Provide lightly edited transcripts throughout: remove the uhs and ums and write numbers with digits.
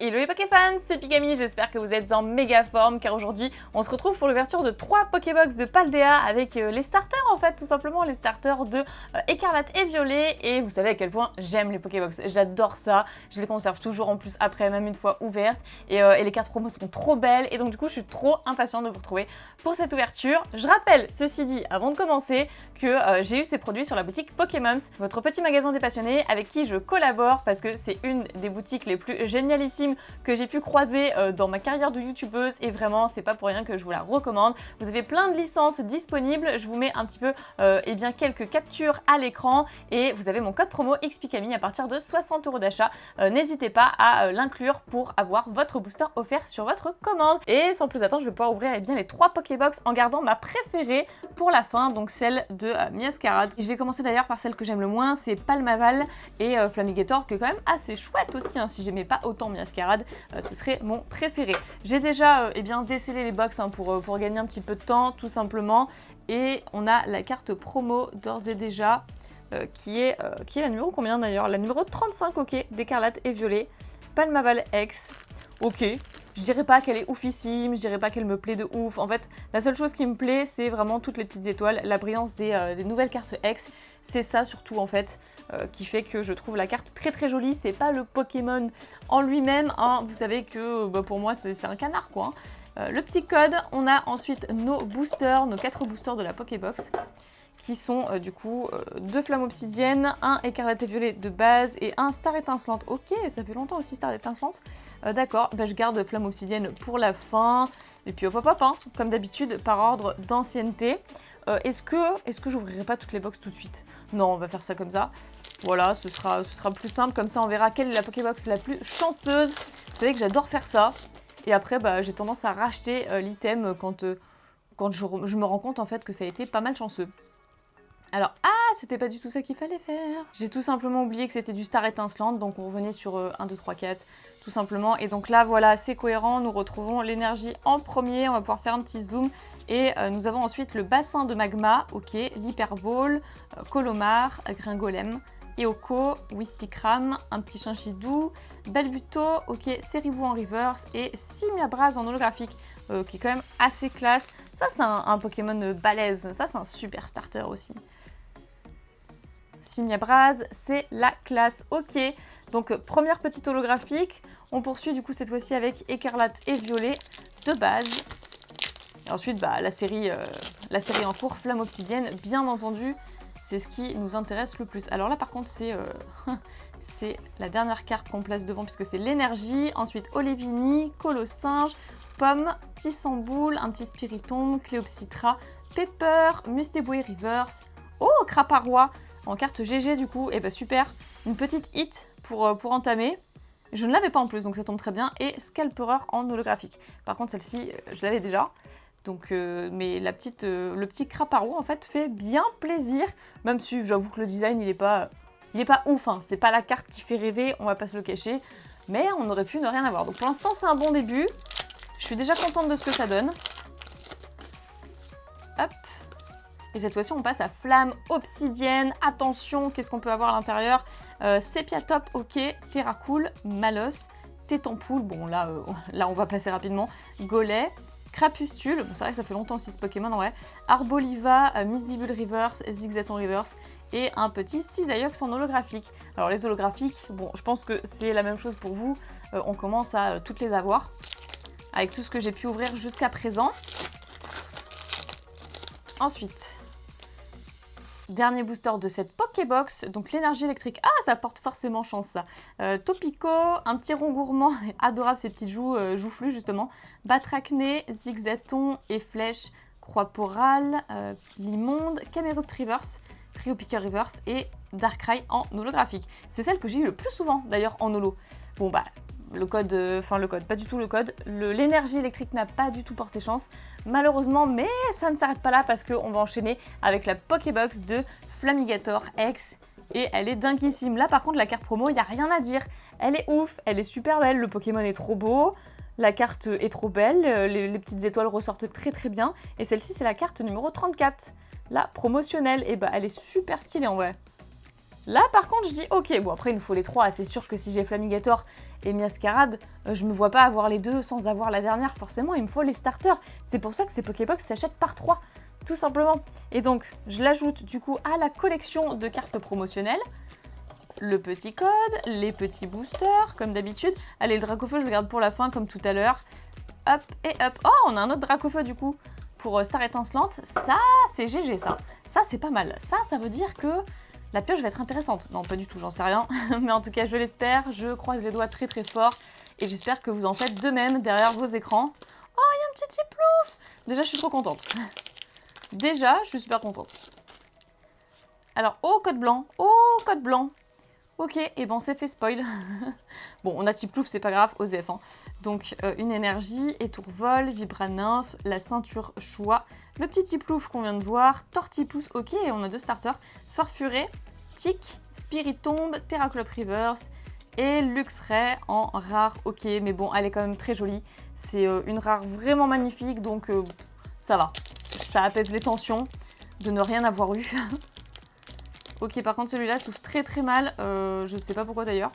Hello les Pokéfans, c'est Pikami, j'espère que vous êtes en méga forme car aujourd'hui on se retrouve pour l'ouverture de 3 Pokébox de Paldea avec les starters en fait, tout simplement les starters de Écarlate et Violet, et vous savez à quel point j'aime les Pokébox, j'adore ça, je les conserve toujours en plus après, même une fois ouvertes, et les cartes promo sont trop belles et donc du coup je suis trop impatiente de vous retrouver pour cette ouverture. Je rappelle, ceci dit, avant de commencer, que j'ai eu ces produits sur la boutique Pokémons, votre petit magasin des passionnés avec qui je collabore parce que c'est une des boutiques les plus génialissimes que j'ai pu croiser dans ma carrière de youtubeuse, et vraiment c'est pas pour rien que je vous la recommande. Vous avez plein de licences disponibles, je vous mets un petit peu eh bien quelques captures à l'écran et vous avez mon code promo XPikami à partir de 60 € d'achat. N'hésitez pas à l'inclure pour avoir votre booster offert sur votre commande. Et sans plus attendre, je vais pouvoir ouvrir eh bien les 3 Pokébox en gardant ma préférée pour la fin, donc celle de Miascarade. Je vais commencer d'ailleurs par celle que j'aime le moins, c'est Palmaval et Flamigator, qui est quand même assez chouette aussi, hein. Si j'aimais pas autant Miascarade, ce serait mon préféré. J'ai déjà eh bien décellé les box hein, pour gagner un petit peu de temps tout simplement, et on a la carte promo d'ores et déjà qui est la numéro combien d'ailleurs, la numéro 35, ok, d'Écarlate et Violet, Palmaval X, ok. Je dirais pas qu'elle est oufissime, je dirais pas qu'elle me plaît de ouf. En fait, la seule chose qui me plaît, c'est vraiment toutes les petites étoiles, la brillance des nouvelles cartes X. C'est ça surtout en fait qui fait que je trouve la carte très très jolie. C'est pas le Pokémon en lui-même, hein. Vous savez que pour moi c'est un canard quoi, hein. Le petit code, on a ensuite nos boosters, nos 4 boosters de la Pokébox, qui sont du coup 2 flammes obsidiennes, un écarlate et violet de base et un star étincelante. Ok, ça fait longtemps aussi star étincelante. D'accord, bah, je garde flamme obsidienne pour la fin. Et puis hop hop hop, hein, comme d'habitude par ordre d'ancienneté. Est-ce que j'ouvrirai pas toutes les box tout de suite? Non, on va faire ça comme ça. Voilà, ce sera plus simple, comme ça on verra quelle est la Pokébox la plus chanceuse. Vous savez que j'adore faire ça. Et après, bah, j'ai tendance à racheter l'item quand je me rends compte en fait que ça a été pas mal chanceux. Alors, c'était pas du tout ça qu'il fallait faire. J'ai tout simplement oublié que c'était du star étincelante, donc on revenait sur 1, 2, 3, 4, tout simplement. Et donc là, voilà, c'est cohérent, nous retrouvons l'énergie en premier, on va pouvoir faire un petit zoom. Et nous avons ensuite le bassin de magma, ok, l'hyperball, Colomar, Gringolem, Eoko, Wistikram, un petit Chinchidou, Balbuto, ok, Seribou en reverse et Simiabras en holographique, qui est quand même assez classe. Ça, c'est un Pokémon balèze, ça, c'est un super starter aussi. Simiabras, c'est la classe, ok. Donc, première petite holographique. On poursuit du coup cette fois-ci avec Écarlate et Violet de base. Et ensuite, bah, la série en cours, Flamme Obsidienne, bien entendu. C'est ce qui nous intéresse le plus. Alors là, par contre, c'est la dernière carte qu'on place devant puisque c'est l'énergie. Ensuite, Olivini, Colossinge, Pomme, Tissamboule, un petit Spiritomb, Cléopsitra, Pepper, Mustéboué Reverse. Oh, Craparois en carte GG du coup. Et bah super, une petite hit pour entamer. Je ne l'avais pas en plus, donc ça tombe très bien. Et Scalperer en holographique. Par contre, celle-ci, je l'avais déjà. Donc, mais le petit Craparois en fait fait bien plaisir, même si j'avoue que le design il est pas ouf, hein. C'est pas la carte qui fait rêver, on va pas se le cacher, mais on aurait pu ne rien avoir. Donc pour l'instant c'est un bon début, je suis déjà contente de ce que ça donne. Hop. Et cette fois-ci on passe à Flamme Obsidienne. Attention, qu'est-ce qu'on peut avoir à l'intérieur? Sepiatop, ok, Terracool, Malos, Tétampoule, bon là on va passer rapidement, Golet, Crapustule, bon, c'est vrai que ça fait longtemps aussi ce Pokémon en vrai, Arboliva, Misdibule Reverse, Zigzaton Reverse et un petit Cisaillux en holographique. Alors les holographiques, bon je pense que c'est la même chose pour vous, on commence à toutes les avoir avec tout ce que j'ai pu ouvrir jusqu'à présent. Ensuite, dernier booster de cette Pokébox, donc l'énergie électrique. Ah, ça porte forcément chance ça. Topico, un petit rond gourmand, adorable ces petites joufflues justement. Batracné, Zigzaton et Flèche, Croix-Porale, Limonde, Camerupt Reverse, Triopica Reverse et Darkrai en holographique. C'est celle que j'ai eu le plus souvent d'ailleurs en holo. Bon bah, pas du tout le code. L'énergie électrique n'a pas du tout porté chance, malheureusement, mais ça ne s'arrête pas là parce qu'on va enchaîner avec la Pokébox de Flamigator X et elle est dinguissime. Là par contre la carte promo, il n'y a rien à dire. Elle est ouf, elle est super belle, le Pokémon est trop beau, la carte est trop belle, les petites étoiles ressortent très très bien et celle-ci c'est la carte numéro 34, la promotionnelle, et bah elle est super stylée en vrai. Là, par contre, je dis ok. Bon, après, il nous faut les 3. C'est sûr que si j'ai Flamigator et Miascarade, je me vois pas avoir les 2 sans avoir la dernière. Forcément, il me faut les starters. C'est pour ça que ces Pokébox s'achètent par 3, tout simplement. Et donc, je l'ajoute du coup à la collection de cartes promotionnelles. Le petit code, les petits boosters, comme d'habitude. Allez, le Dracofeu, je le garde pour la fin, comme tout à l'heure. Hop et hop. Oh, on a un autre Dracofeu, du coup, pour Star Étincelante. Ça, c'est GG, ça. Ça, c'est pas mal. Ça veut dire que la pioche va être intéressante. Non, pas du tout, j'en sais rien. Mais en tout cas, je l'espère. Je croise les doigts très très fort. Et j'espère que vous en faites de même derrière vos écrans. Oh, il y a un petit Tiplouf. Déjà, je suis trop contente. Déjà, je suis super contente. Alors, oh, code blanc. Oh, code blanc. Ok, et ben on s'est fait spoil. Bon, on a Tiplouf, c'est pas grave, OZF. Hein. Donc, une énergie, étourvol, Vibranymphe, la ceinture choix, le petit Tiplouf qu'on vient de voir, Tortipousse, ok, et on a 2 starters, Farfuré, Tic, Spiritomb, Terraclope Reverse et Luxray en rare, ok, mais bon, elle est quand même très jolie. C'est une rare vraiment magnifique, donc ça va. Ça apaise les tensions de ne rien avoir eu. Ok, par contre celui-là souffle très très mal, je sais pas pourquoi d'ailleurs.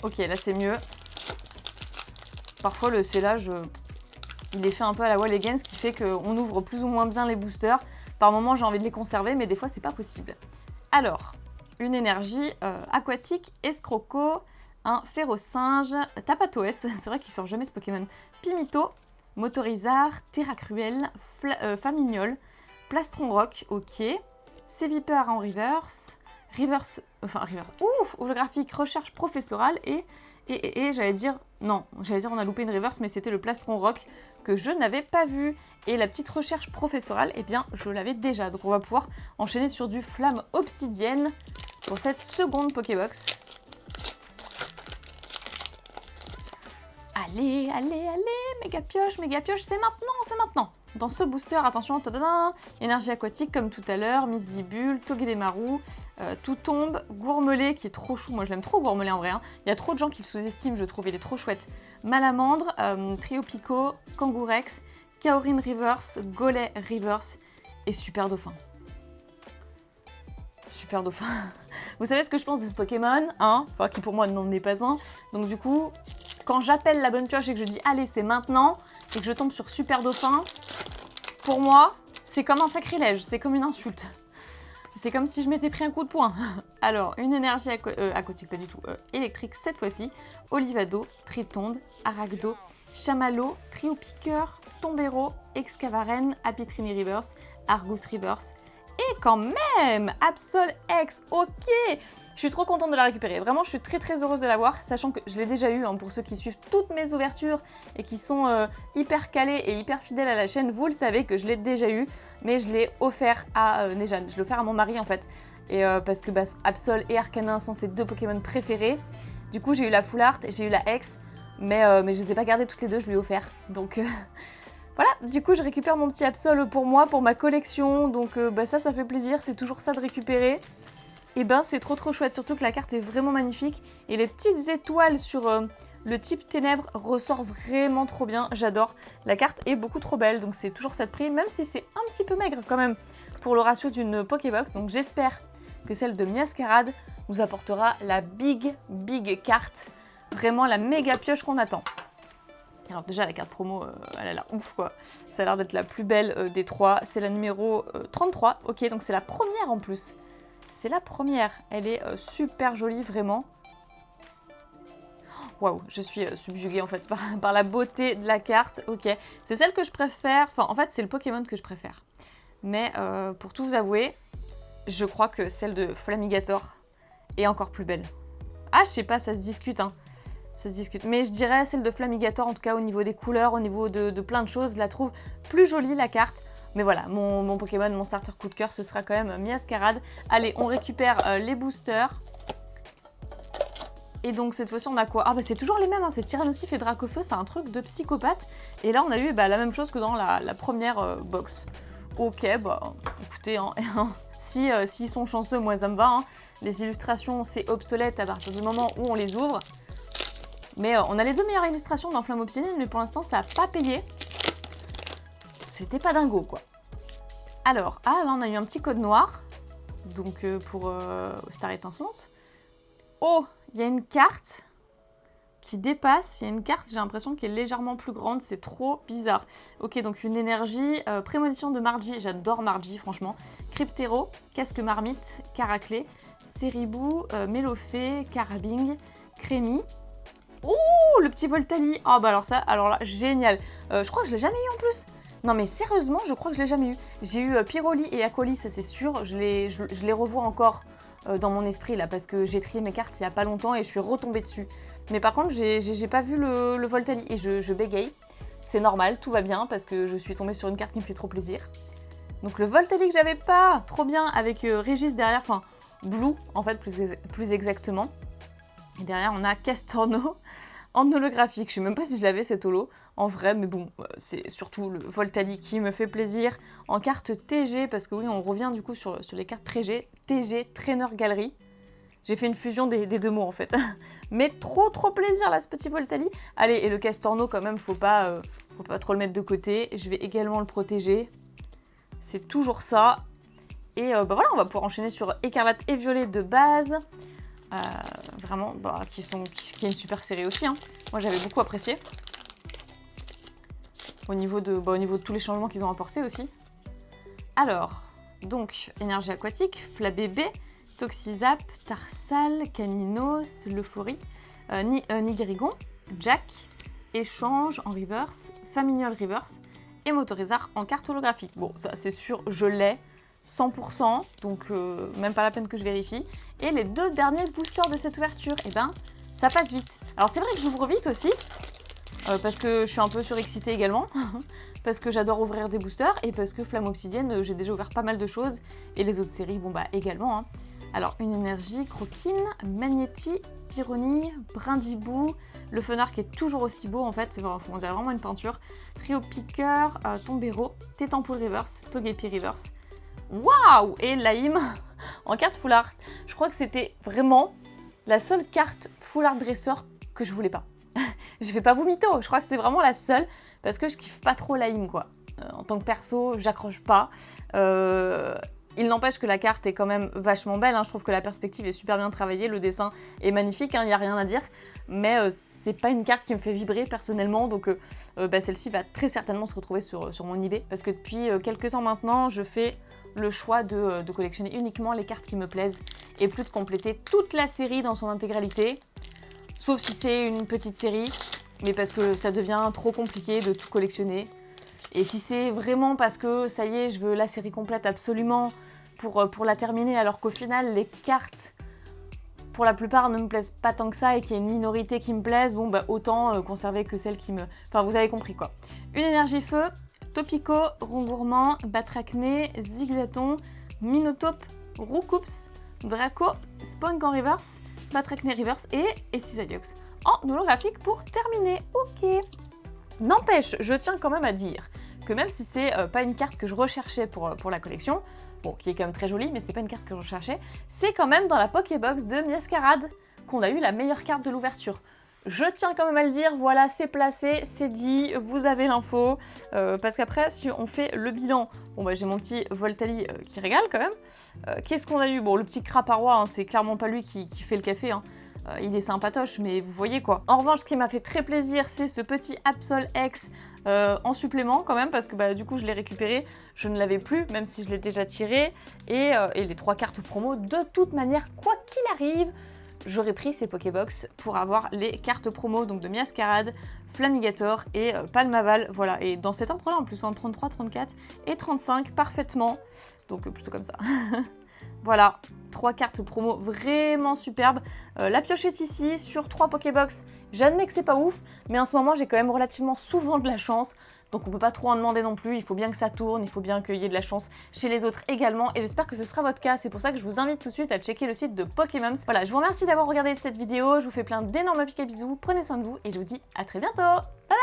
Ok, là c'est mieux. Parfois le scellage, il est fait un peu à la Wall Again, ce qui fait qu'on ouvre plus ou moins bien les boosters. Par moment j'ai envie de les conserver, mais des fois c'est pas possible. Alors, une énergie aquatique, Escroco, un Férocinge, Tapatoes, c'est vrai qu'il sort jamais ce Pokémon, Pimito, Motorizard, Terracruel, Famignol, Plastron Rock, ok. Sévipeur en reverse, holographique, recherche professorale et j'allais dire, non, j'allais dire on a loupé une reverse, mais c'était le Plastron Rock que je n'avais pas vu. Et la petite recherche professorale, eh bien, je l'avais déjà. Donc on va pouvoir enchaîner sur du Flamme Obsidienne pour cette seconde Pokébox. Allez, allez, allez, méga pioche, c'est maintenant. Dans ce booster, attention, tadadin, énergie aquatique comme tout à l'heure, Misdibule, Togedemaru, tout tombe, Gourmelet qui est trop chou, moi je l'aime trop Gourmelet en vrai, hein. Il y a trop de gens qui le sous-estiment, je trouve, il est trop chouette. Malamandre, Triopico, Kangourex, Kaorin Reverse, Golay Reverse et Super Dauphin. Super Dauphin. Vous savez ce que je pense de ce Pokémon, hein, enfin qui pour moi n'en est pas un, donc du coup, quand j'appelle la bonne pioche et que je dis allez c'est maintenant, et que je tombe sur Super Dauphin, pour moi, c'est comme un sacrilège, c'est comme une insulte. C'est comme si je m'étais pris un coup de poing. Alors, une énergie aquatique, pas du tout, électrique cette fois-ci, Olivado, Tritonde, Aragdo, Chamallow, Triopiqueur, Tombero, Excavaren, Apitrini Reverse, Argus Reverse, et quand même, Absol X, ok. Je suis trop contente de la récupérer. Vraiment, je suis très très heureuse de l'avoir, sachant que je l'ai déjà eu, hein, pour ceux qui suivent toutes mes ouvertures et qui sont hyper calés et hyper fidèles à la chaîne, vous le savez que je l'ai déjà eu, mais je l'ai offert à Nejane. Je l'ai offert à mon mari en fait, et parce que Absol et Arcanin sont ses 2 Pokémon préférés. Du coup, j'ai eu la Full Art et j'ai eu la X, mais je les ai pas gardées toutes les 2, je lui ai offert. Donc voilà, du coup, je récupère mon petit Absol pour moi, pour ma collection, donc ça fait plaisir, c'est toujours ça de récupérer. Et ben c'est trop chouette, surtout que la carte est vraiment magnifique et les petites étoiles sur le type ténèbres ressort vraiment trop bien, j'adore. La carte est beaucoup trop belle, donc c'est toujours ça de prix, même si c'est un petit peu maigre quand même pour le ratio d'une Pokébox, donc j'espère que celle de Miascarade nous apportera la big carte, vraiment la méga pioche qu'on attend. Alors déjà la carte promo, elle a l'air ouf quoi, ça a l'air d'être la plus belle des 3, c'est la numéro 33, ok donc c'est la première en plus. C'est la première, elle est super jolie vraiment. Waouh, je suis subjuguée en fait par la beauté de la carte, ok. C'est celle que je préfère, enfin en fait c'est le Pokémon que je préfère. Mais pour tout vous avouer, je crois que celle de Flamigator est encore plus belle. Ah je sais pas, ça se discute hein, ça se discute. Mais je dirais celle de Flamigator en tout cas au niveau des couleurs, au niveau de plein de choses, je la trouve plus jolie la carte. Mais voilà, mon Pokémon, mon starter coup de cœur, ce sera quand même Miascarade. Allez, on récupère les boosters. Et donc cette fois-ci, on a quoi? Ah bah c'est toujours les mêmes, hein, c'est Tyrannosif et Dracofeu, c'est un truc de psychopathe. Et là, on a eu la même chose que dans la première box. Ok, bah écoutez, hein, s'ils sont chanceux, moi ça me va. Hein. Les illustrations, c'est obsolète à partir du moment où on les ouvre. Mais on a les 2 meilleures illustrations dans Flamme Obsidienne, mais pour l'instant, ça n'a pas payé. C'était pas dingo quoi. Alors, ah là on a eu un petit code noir. donc pour Star étincelante. Oh, il y a une carte qui dépasse, il y a une carte, j'ai l'impression qu'elle est légèrement plus grande, c'est trop bizarre. Ok, donc une énergie, prémonition de Margie, j'adore Margie, franchement. Cryptero, casque marmite, Caraclé, Ceribou, Mélofée, Carabing, Crémy. Ouh, le petit Voltali. Ah bah alors là, génial. Je crois que je l'ai jamais eu en plus. Non mais sérieusement, je crois que je l'ai jamais eu. J'ai eu Pyroli et Acoli, ça c'est sûr. Je les revois encore dans mon esprit là, parce que j'ai trié mes cartes il y a pas longtemps et je suis retombée dessus. Mais par contre, j'ai pas vu le Voltali et je bégaye. C'est normal, tout va bien parce que je suis tombée sur une carte qui me fait trop plaisir. Donc le Voltali que j'avais pas, trop bien, avec Régis derrière, enfin Blue en fait plus exactement. Et derrière on a Castorno en holographique. Je sais même pas si je l'avais cet holo en vrai, mais bon, c'est surtout le Voltali qui me fait plaisir. En carte TG, parce que oui, on revient du coup sur les cartes TG, Trainer Galerie. J'ai fait une fusion des deux mots en fait. Mais trop plaisir là ce petit Voltali. Allez, et le Castorno quand même, faut pas trop le mettre de côté. Je vais également le protéger. C'est toujours ça. Et bah voilà, on va pouvoir enchaîner sur Écarlate et Violet de base. Vraiment, bah, qui est une super série aussi. Hein. Moi j'avais beaucoup apprécié. Au niveau de tous les changements qu'ils ont apportés aussi. Alors, donc, énergie aquatique, Flabébé, Toxizap, Tarsal, Caninos, L'Euphorie, Nigirigon, Jack, Échange en reverse, Familial reverse et Motorizar en carte holographique. Bon, ça c'est sûr, je l'ai, 100%, donc même pas la peine que je vérifie. Et les deux derniers boosters de cette ouverture, eh ben, ça passe vite. Alors c'est vrai que j'ouvre vite aussi, parce que je suis un peu surexcitée également, parce que j'adore ouvrir des boosters, et parce que Flamme Obsidienne, j'ai déjà ouvert pas mal de choses, et les autres séries, bon bah également. Hein. Alors une énergie, Croquine, Magnéti, Pyronie, Brindibou, le Fenard qui est toujours aussi beau en fait, on dirait vraiment une peinture, Trio Piqueur, Tombero, Tétampoul Reverse, Togepi Reverse, waouh, et Laïm en carte Full Art. Je crois que c'était vraiment la seule carte Full Art Dresseur que je voulais pas. Je vais pas vous mytho, je crois que c'est vraiment la seule, parce que je kiffe pas trop Laïm quoi. En tant que perso, j'accroche pas. Il n'empêche que la carte est quand même vachement belle, hein. Je trouve que la perspective est super bien travaillée, le dessin est magnifique, il n'y a rien à dire, mais c'est pas une carte qui me fait vibrer personnellement, donc bah, celle-ci va très certainement se retrouver sur mon eBay, parce que depuis quelques temps maintenant, je fais le choix de collectionner uniquement les cartes qui me plaisent, et plus de compléter toute la série dans son intégralité, sauf si c'est une petite série, mais parce que ça devient trop compliqué de tout collectionner. Et si c'est vraiment parce que, ça y est, je veux la série complète absolument pour la terminer, alors qu'au final, les cartes, pour la plupart, ne me plaisent pas tant que ça et qu'il y a une minorité qui me plaisent, bon, bah autant conserver que celles qui me... Enfin, vous avez compris, quoi. Une énergie feu, Topico, Rongourmand, Batracné, Zigzaton, Minotape, Roucoups, Draco, Spunk en reverse, Batracné reverse et Cisadiox en holographique pour terminer. Ok. N'empêche, je tiens quand même à dire que même si c'est pas une carte que je recherchais pour la collection, bon, qui est quand même très jolie, mais c'est pas une carte que je recherchais, c'est quand même dans la Pokébox de Miascarade qu'on a eu la meilleure carte de l'ouverture. Je tiens quand même à le dire, voilà, c'est placé, c'est dit, vous avez l'info, parce qu'après, si on fait le bilan, bon bah j'ai mon petit Voltali qui régale quand même. Qu'est-ce qu'on a eu? Bon, le petit Craparois, hein, c'est clairement pas lui qui fait le café, hein. Il est sympatoche, mais vous voyez quoi. En revanche, ce qui m'a fait très plaisir, c'est ce petit Absol X en supplément quand même, parce que bah, du coup je l'ai récupéré, je ne l'avais plus, même si je l'ai déjà tiré, et les 3 cartes promo, de toute manière, quoi qu'il arrive, j'aurais pris ces Pokébox pour avoir les cartes promo, donc de Miascarade, Flamigator et Palmaval, voilà, et dans cet ordre-là en plus, en 33, 34 et 35, parfaitement, donc plutôt comme ça. Voilà, 3 cartes promo vraiment superbes. La pioche est ici sur 3 Pokébox. J'admets que c'est pas ouf, mais en ce moment j'ai quand même relativement souvent de la chance. Donc on peut pas trop en demander non plus, il faut bien que ça tourne, il faut bien qu'il y ait de la chance chez les autres également. Et j'espère que ce sera votre cas, c'est pour ça que je vous invite tout de suite à checker le site de Pokémons. Voilà, je vous remercie d'avoir regardé cette vidéo, je vous fais plein d'énormes pics à bisous, prenez soin de vous et je vous dis à très bientôt. Bye.